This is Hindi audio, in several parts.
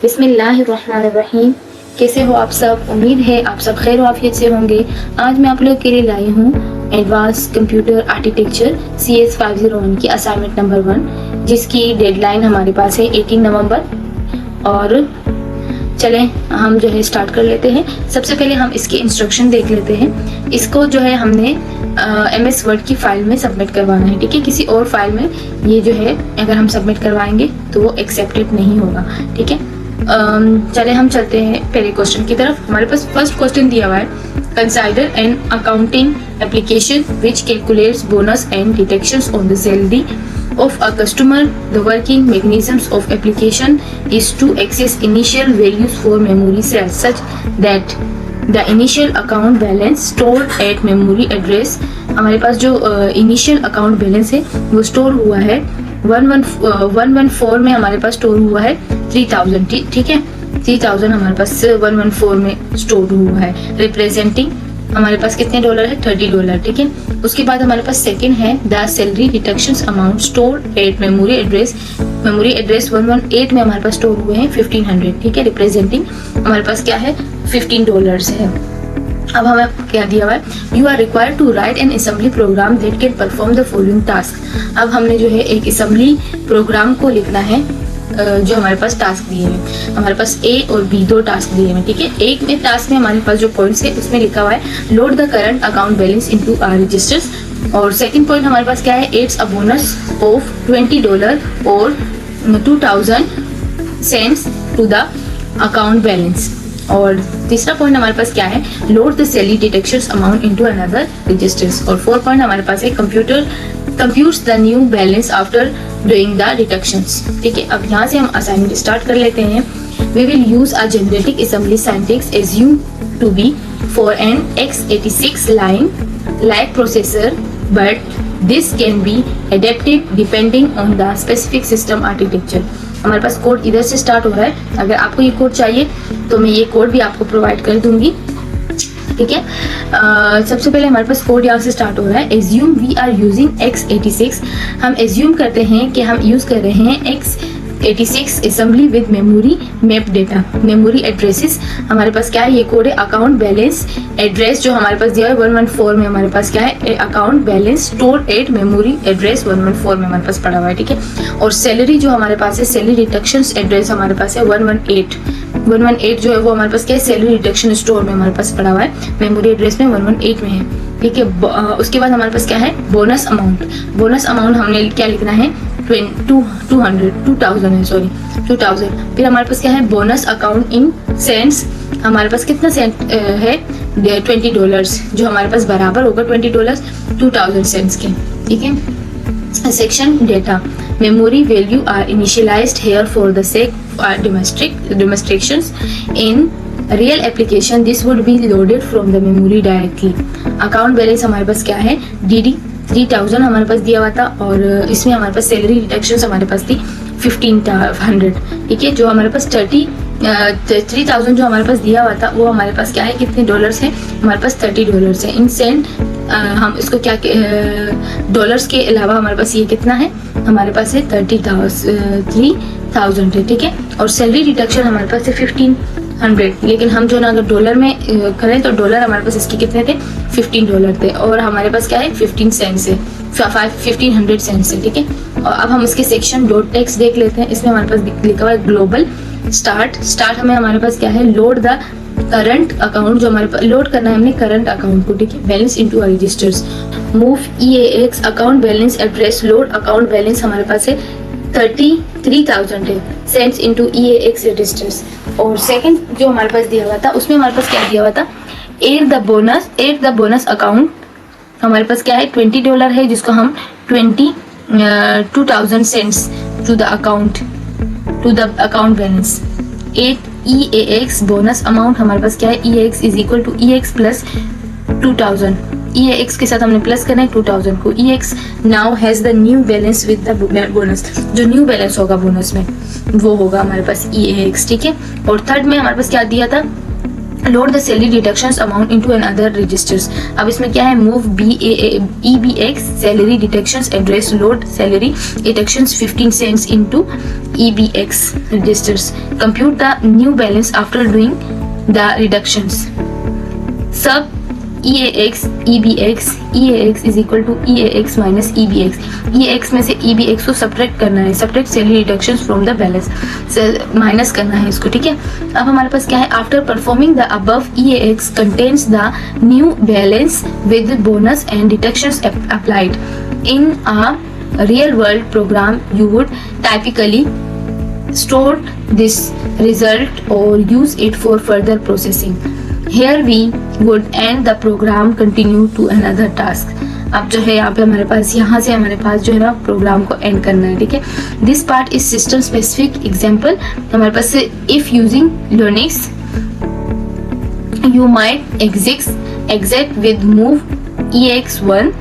बिस्मिल्लाहिर्रहमानिर्रहीम। कैसे हो आप सब? उम्मीद है आप सब खैर आफियत से होंगे। आज मैं आप लोग के लिए लाई हूँ एडवांस कंप्यूटर आर्किटेक्चर CS 501 की असाइनमेंट नंबर 1, जिसकी डेडलाइन हमारे पास है 18 नवंबर। और चलें हम जो है स्टार्ट कर लेते हैं। सबसे पहले हम इसके इंस्ट्रक्शन देख लेते हैं। इसको जो है हमने MS वर्ड की फाइल में सबमिट करवाना है, ठीक है। किसी और फाइल में ये जो है अगर हम सबमिट करवाएंगे तो वो एक्सेप्टेड नहीं होगा, ठीक है। चले हम चलते हैं पहले क्वेश्चन की तरफ। हमारे पास फर्स्ट क्वेश्चन दिया हुआ है, consider an accounting application which calculates bonus and deductions on the salary of a customer. The working mechanisms of application is to access initial values for memory cells such that the initial account balance stored at memory address. हमारे पास जो initial account balance है वो स्टोर हुआ है 114 में, हमारे पास स्टोर हुआ है 3000, ठीक है। 3000 हमारे पास 114 में स्टोर हुआ है, रिप्रेजेंटिंग हमारे पास कितने डॉलर है? $30, ठीक है। उसके बाद हमारे पास सेकंड है the salary deductions amount stored at memory address 118 में हमारे पास स्टोर हुए हैं 1500, ठीक है। रिप्रेजेंटिंग हमारे पास क्या है? $15 है। अब हमें क्या दिया हुआ है? You are required to write an assembly program that can perform the following task. अब हमने जो है एक असेंबली प्रोग्राम को लिखना है जो हमारे पास टास्क दिए हैं। हमारे पास A और B दो टास्क दिए हैं, ठीक है। एक में टास्क में हमारे पास जो पॉइंट्स है उसमें लिखा हुआ है load the current account balance into our registers, और सेकंड पॉइंट हमारे पास क्या है? इट्स अ बोनस ऑफ $20 और 2000 cents to the account balance. और तीसरा पॉइंट हमारे पास क्या है? Load the salary deductions amount into another registers. और फोर्थ पॉइंट हमारे पास है computer computes the new balance after doing the deductions, ठीक है। अब यहाँ से हम असाइनमेंट स्टार्ट कर लेते हैं। We will use a generic assembly syntax assume to be for an x86 line like processor, but this can be adapted depending on the specific system architecture. हमारे पास कोड इधर से स्टार्ट हो रहा है। अगर आपको ये कोड चाहिए तो मैं ये कोड भी आपको प्रोवाइड कर दूंगी, ठीक है। सबसे पहले हमारे पास कोड यहाँ से स्टार्ट हो रहा है। Assume we are using x86। हम एज्यूम करते हैं कि हम यूज कर रहे हैं x86 assembly with memory map data, memory addresses. हमारे पास क्या है? ये कोड है अकाउंट बैलेंस एड्रेस जो हमारे पास दिया है 114 में। हमारे पास क्या है? Account balance store at memory address 114 में हमारे पास पड़ा हुआ है, ठीक है। और सैलरी जो हमारे पास है, सैलरी डिडक्शंस एड्रेस हमारे पास है 118 जो है वो हमारे पास क्या है? सैलरी डिडक्शन स्टोर में हमारे पास पड़ा हुआ है, मेमोरी एड्रेस में 118 में है, ठीक है। उसके बाद हमारे पास क्या है? बोनस अमाउंट हमने क्या लिखना है? 2000 है, सॉरी 2000। फिर हमारे पास क्या है? Bonus account in cents. हमारे पास कितना सेंट है? $20 जो हमारे पास बराबर होगा $20 2000 सेंट्स के, ठीक है। Section data memory value are initialized here for the sake of demonstrations. In real application this would be loaded from the memory directly. account balance हमारे पास क्या है? DD 3000 हमारे पास दिया हुआ था, और इसमें हमारे पास सैलरी डिडक्शंस हमारे पास थी 1500, ठीक है। जो हमारे पास 3000 जो हमारे पास दिया हुआ था वो हमारे पास क्या है? कितने डॉलर्स है? हमारे पास $30 है। इन सेंट हम इसको क्या डॉलर्स के अलावा हमारे पास ये कितना है? हमारे पास है 3000 है, ठीक है। और सैलरी डिडक्शन हमारे पास है 1500, लेकिन हम जो ना अगर डॉलर में करें तो डॉलर हमारे पास इसके कितने थे? $15 थे, और हमारे पास क्या है? 15 सेंट्स है, 1500 सेंट्स है, ठीक है। और अब हम इसके सेक्शन डॉट टेक्स्ट देख लेते हैं। इसमें हमारे पास लिखा हुआ है ग्लोबल स्टार्ट हमें हमारे पास क्या है? लोड द करंट अकाउंट, जो हमारे पास लोड करना है हमने करंट अकाउंट को, ठीक है। Balance into registers, move EAX account balance address, load account balance हमारे पास है 3000 है, सेंड्स इनटू EAX रजिस्टर्स। और सेकंड जो हमारे पास दिया हुआ था उसमें हमारे पास क्या दिया हुआ था? Add the bonus account. हमारे पास क्या है? $20 है, जिसको हम 2000 cents to the account balance. 8 EAX bonus amount हमारे पास क्या है? EAX is equal to EX plus 2000। EAX के साथ हमने प्लस करना है 2000 को। EAX now has the new balance with the bonus. जो न्यू बैलेंस होगा बोनस में वो होगा हमारे पास EAX, ठीक है। और थर्ड में हमारे पास क्या दिया था? Load the salary deductions amount into another registers. अब इसमें क्या है, move EBX salary deductions address load salary deductions 15 cents into EBX registers, compute the new balance after doing the reductions. Sub EAX EBX EAX is equal to EAX minus EBX। EAX में से EBX को सब्ट्रैक्ट करना है, subtract salary deductions from the balance, minus करना है इसको, ठीक है। अब हमारे पास क्या है, after performing the above EAX contains the new balance with bonus and deductions applied in a real world program you would typically store this result or use it for further processing. Here we would end the program, continue to another task. अब जो है यहाँ पे हमारे पास, यहाँ से हमारे पास जो है ना प्रोग्राम को एंड करना है, ठीक है। This part is system specific example. हमारे पास से if using Linux you might exec with move EAX1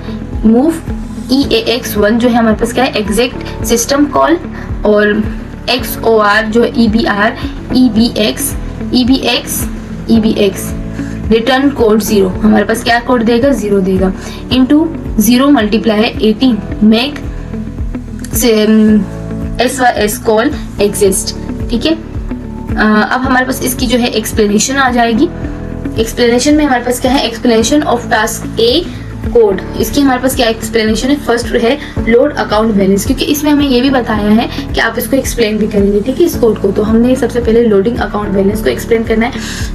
move EAX1 जो है हमारे पास क्या है, exec सिस्टम कॉल, और XOR जो है EBX रिटर्न कोड 0, हमारे पास क्या कोड देगा, 0 देगा, into 0 multiply 18 make SYS call exist, ठीक है। अब हमारे पास इसकी जो है एक्सप्लेनेशन आ जाएगी। एक्सप्लेनेशन में हमारे पास क्या है, explanation of task A code. इसकी हमारे पास क्या एक्सप्लेनेशन है, फर्स्ट है लोड अकाउंट बैलेंस, क्योंकि इसमें हमें ये भी बताया है कि आप इसको एक्सप्लेन भी करेंगे, ठीक है, इस कोड को। तो हमने सबसे पहले लोडिंग अकाउंट बैलेंस को एक्सप्लेन करना है।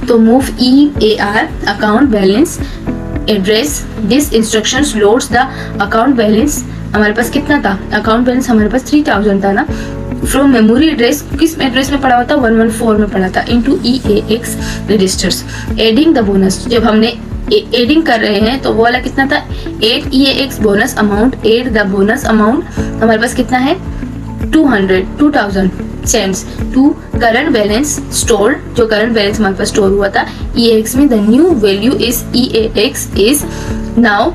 तो move EAR account balance address, this instructions loads the account balance. हमारे पास कितना था, अकाउंट बैलेंस हमारे पास 3000 था ना, फ्रॉम मेमोरी एड्रेस, किस एड्रेस में पड़ा हुआ था, 114 में पड़ा था, into EAX registers. Adding the bonus, जब हमने एडिंग कर रहे हैं तो वो वाला कितना था, 8 EAX bonus amount, 8 the bonus amount हमारे पास कितना है, 2000 cents to current balance store, जो करंट बैलेंस हमारे पास स्टोर हुआ था EAX में। The new value is EAX is now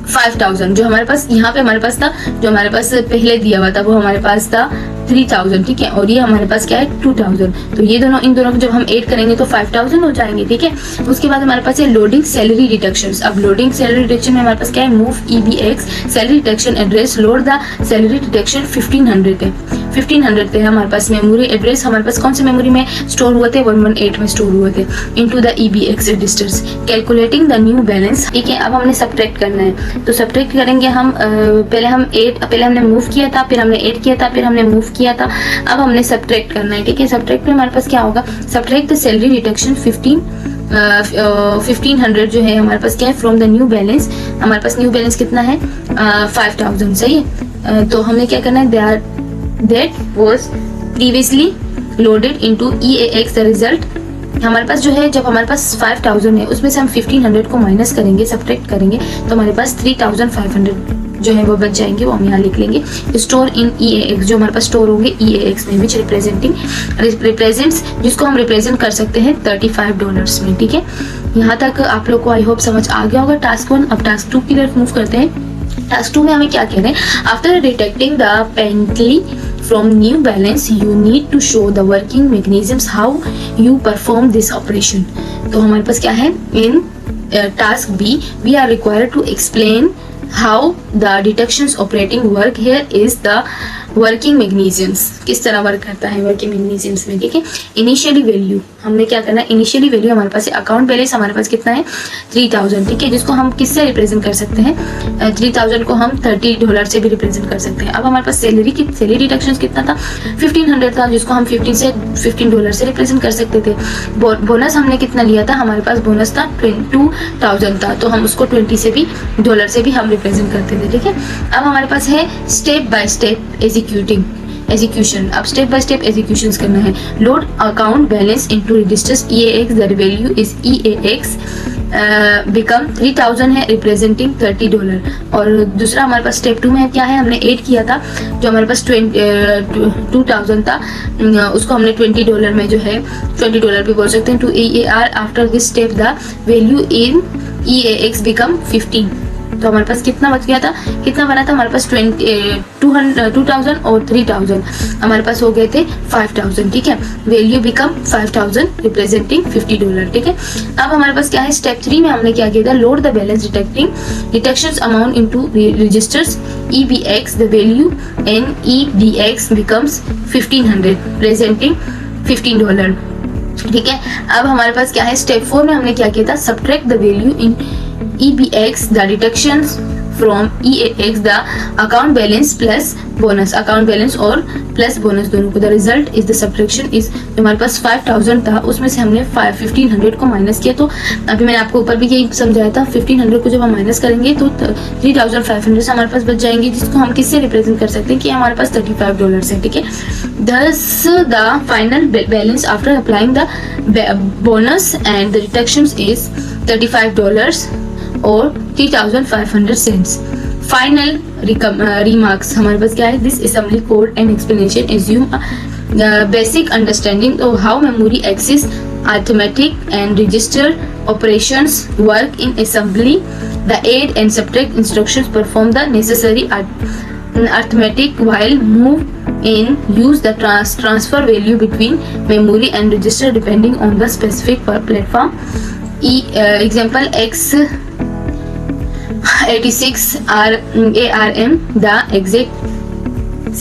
5000, जो हमारे पास यहाँ पे हमारे पास था, जो हमारे पास पहले दिया हुआ था वो हमारे पास था 3000, ठीक है, और ये हमारे पास क्या है 2000। तो ये दोनों, इन दोनों को जब हम ऐड करेंगे तो 5000 हो जाएंगे, ठीक है। उसके बाद हमारे पास है लोडिंग सैलरी डिडक्शंस। अब लोडिंग सैलरी डिडक्शन में हमारे पास क्या है, move EBX salary deduction address, load the salary deduction 1500 है, 1500 थे हमारे पास मेमोरी एड्रेस, हमारे पास कौन से मेमोरी में स्टोर हुए थे, 118 में स्टोर हुए थे, into the EBX registers. Calculating the new balance, ठीक है। अब हमने सब्ट्रैक्ट करना है, तो सब्ट्रैक्ट करेंगे हम, पहले हमने मूव किया था, फिर हमने ऐड किया था, फिर हमने मूव किया था, अब हमने सब्ट्रैक्ट करना है, ठीक है। सब्ट्रैक्ट में हमारे पास क्या होगा, सब्ट्रैक्ट द सैलरी डिडक्शन 1500 जो है हमारे पास क्या है, फ्रॉम द न्यू बैलेंस। हमारे पास न्यू बैलेंस कितना है, 5000, सही है। तो हमने क्या करना है, that was previously loaded into EAX the result। हमारे पास जो है, जब हमारे पास 5000 है उसमें से हम 1500 को माइनस करेंगे, सब्ट्रैक्ट करेंगे, तो हमारे पास 3500 जो है वो बच जाएंगे, वो हम यहाँ लिख लेंगे। स्टोर इन EAX, जो हमारे पास स्टोर होंगे EAX में, विच रिप्रेजेंट्स, जिसको हम रिप्रेजेंट कर सकते हैं $35 में, ठीक है। यहाँ तक आप लोग को आई होप समझ आ गया होगा टास्क 1। अब टास्क 2 की तरफ मूव करते हैं। टास्क 2 में हमें क्या कह रहे हैं, after detecting the penalty from new balance you need to show the working mechanisms how you perform this operation। तो हमारे पास क्या है, in task B we are required to explain how the deductions operating work। here is the working magnesiums, किस तरह वर्क करता है वर्किंग मैग्नीशियम्स में, ठीक है। इनिशियली वैल्यू हमने क्या करना है, इनिशियली वैल्यू हमारे पास है, अकाउंट बैलेंस हमारे पास कितना है 3000, ठीक है, जिसको हम किससे रिप्रेजेंट कर सकते हैं, 3000 को हम $30 से भी रिप्रेजेंट कर सकते हैं। अब हमारे पास सैलरी डिडक्शन कितना था, 1500 था, जिसको हम $15 से रिप्रेजेंट कर सकते थे। बोनस हमने कितना लिया था, हमारे पास बोनस था 2000 था, तो हम उसको $20 से भी हम रिप्रेजेंट करते थे, ठीक है। अब हमारे पास है स्टेप बाय स्टेप एग्जीक्यूशन। अब स्टेप बाय स्टेप एग्जीक्यूशन करना है। Load account balance into registers EAX, the value is EAX become 3000 है, रिप्रेजेंटिंग $30। और दूसरा हमारे पास स्टेप 2 में क्या है, हमने ऐड किया था, जो हमारे पास 2000 था, उसको हमने $20 में जो है $20 भी बोल सकते हैं, to EAR। After this step the value in EAX become 15। तो हमारे पास कितना बच गया था, कितना बना था हमारे पास 2000 और 3000 हमारे पास हो गए थे 5000, ठीक है। वैल्यू बिकम 5000 रिप्रेजेंटिंग $50, ठीक है। अब हमारे पास क्या है, स्टेप 3 में हमने क्या किया था, load the balance detections amount into registers EBX, the value NEBX becomes 1500 presenting $15, ठीक है। अब हमारे पास क्या है, स्टेप 4 में हमने क्या किया था, subtract the value in EBX the deductions from EAX the account balance plus bonus, account balance और प्लस बोनस दोनों को। The result is the subtraction is, हमारे पास 5000 था, उसमें से हमने 1500 को माइनस किया। तो अभी मैंने आपको ऊपर भी यही समझाया था, 1500 को जब हम माइनस करेंगे तो 3500 हमारे पास बच जाएंगे, जिसको हम किससे रिप्रेजेंट कर सकते हैं कि हमारे पास $35 है, ठीक है। Thus the final balance after applying the bonus and the deductions is $35 और 3500 cents. Final remarks हमारे पास क्या है, this assembly code and explanation assume a basic understanding of how memory access, arithmetic and register operations work in assembly. The add and subtract instructions perform the necessary arithmetic while move in use the transfer value between memory and register depending on the specific platform. Example x86 ARM, the exact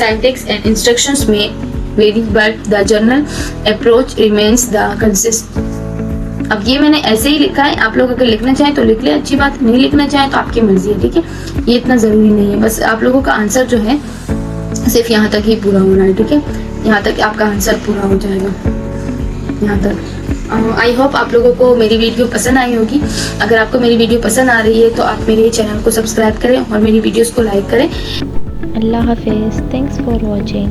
syntax and instructions may vary but the general approach remains the consistent. अब ये मैंने ऐसे ही लिखा है, आप लोग अगर लिखना चाहें तो लिख ले, अच्छी बात, नहीं लिखना चाहें तो आपकी मर्जी है, ठीक है। ये इतना जरूरी नहीं है, बस आप लोगों का आंसर जो है सिर्फ यहाँ तक ही पूरा होना है, ठीक है। यहाँ तक आपका आंसर पूरा हो जाएगा, यहाँ तक। आई होप आप लोगों को मेरी वीडियो पसंद आई होगी। अगर आपको मेरी वीडियो पसंद आ रही है तो आप मेरे चैनल को सब्सक्राइब करें और मेरी वीडियोस को लाइक करें। अल्लाह हाफिज़, थैंक्स फॉर वॉचिंग।